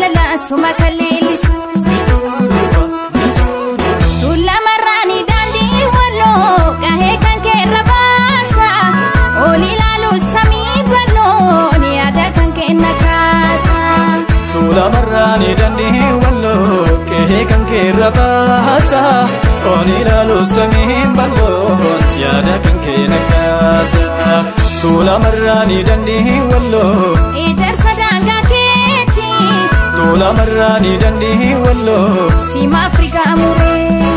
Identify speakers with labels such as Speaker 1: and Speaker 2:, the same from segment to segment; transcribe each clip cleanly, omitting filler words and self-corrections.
Speaker 1: jaalala suma kalleellisu sulla marraani daandii walloo qahee kan keerra baasa ol ilaalu samii bal'oon yaada kan kenna kaasa
Speaker 2: sulla marraani daandii walloo qahee kan keerra baasa ol ilaalu samii bal'oon yaada kan kenna kaasa sulla marraani daandii walloo
Speaker 1: ijaarsa daangaa keeti
Speaker 2: sulla marraani daandii walloo
Speaker 1: sima Afrikaa muree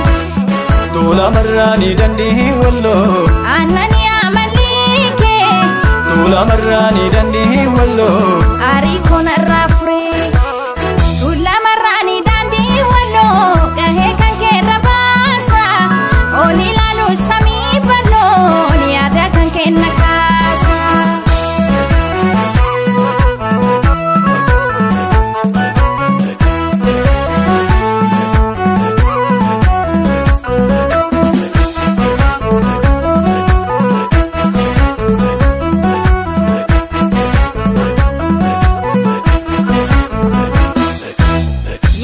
Speaker 2: sulla marraani daandii walloo
Speaker 1: annani amalike
Speaker 2: sulla marraani daandii walloo
Speaker 1: arii konarraa furee sulla marraani daandii walloo qahee kan keerra baasa ol ilaalu samii bal'oon yaada kan kenna kaasa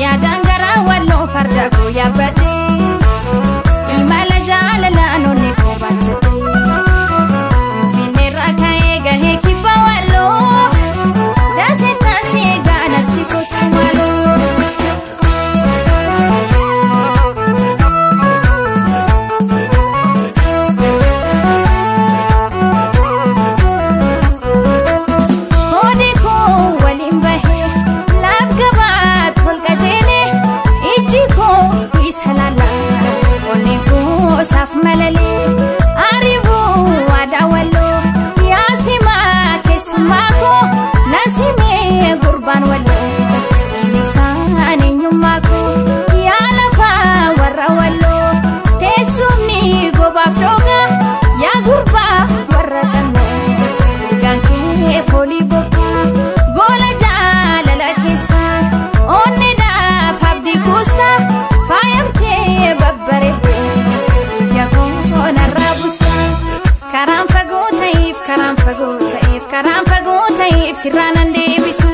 Speaker 1: yaadaan garaa walloo farda koo yaabbadhee imala jaalalaan onni koo baattatee finneerra ka'ee gahee kibba walloo daasee taasee gaanatti kottu maloo koodee koo waliin bahee laaf gabaat ol qajeelee ijji koo isa laalaa onni koo saaf malalee aribuu waadaa walloo yaasimaa keessummaa koo nasimee gurbaan walloo ibsaan eenyummaa koo yaa lafaa warra walloo teessumni gobaaf dhoogaa yaa gurbaa warra dhannoo urgaan kee foolii bokkaa goola jaalala keessaa onneedhaaf abdii kuustaa faayamtee babbareeddee ija koo narraa bustaa karaan fagoo ta'eef karaan fagoo ta'eef karaan fagoo ta'eef sirraa nan deebisu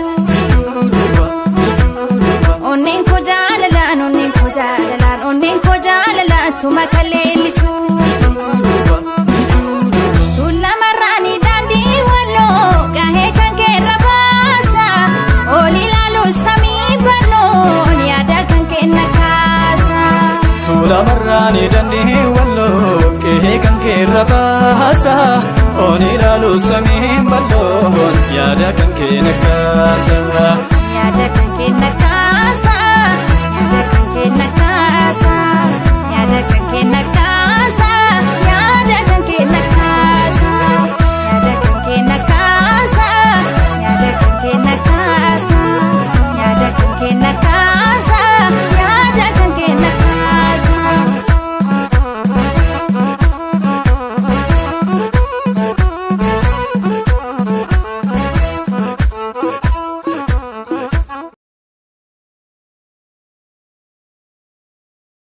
Speaker 1: onneen koo jaalalaan onneen koo jaalalaan onneen koo jaalalaan suma kalleellisu sulla marraani daandii walloo qahee kan keerra baasa ol ilaalu samii bal'oon yaada kan kenna kaasa
Speaker 2: sulla marraani daandii walloo qahee kan keerra baasa ol ilaalu samii bal'oon yaada kan kenna kaasa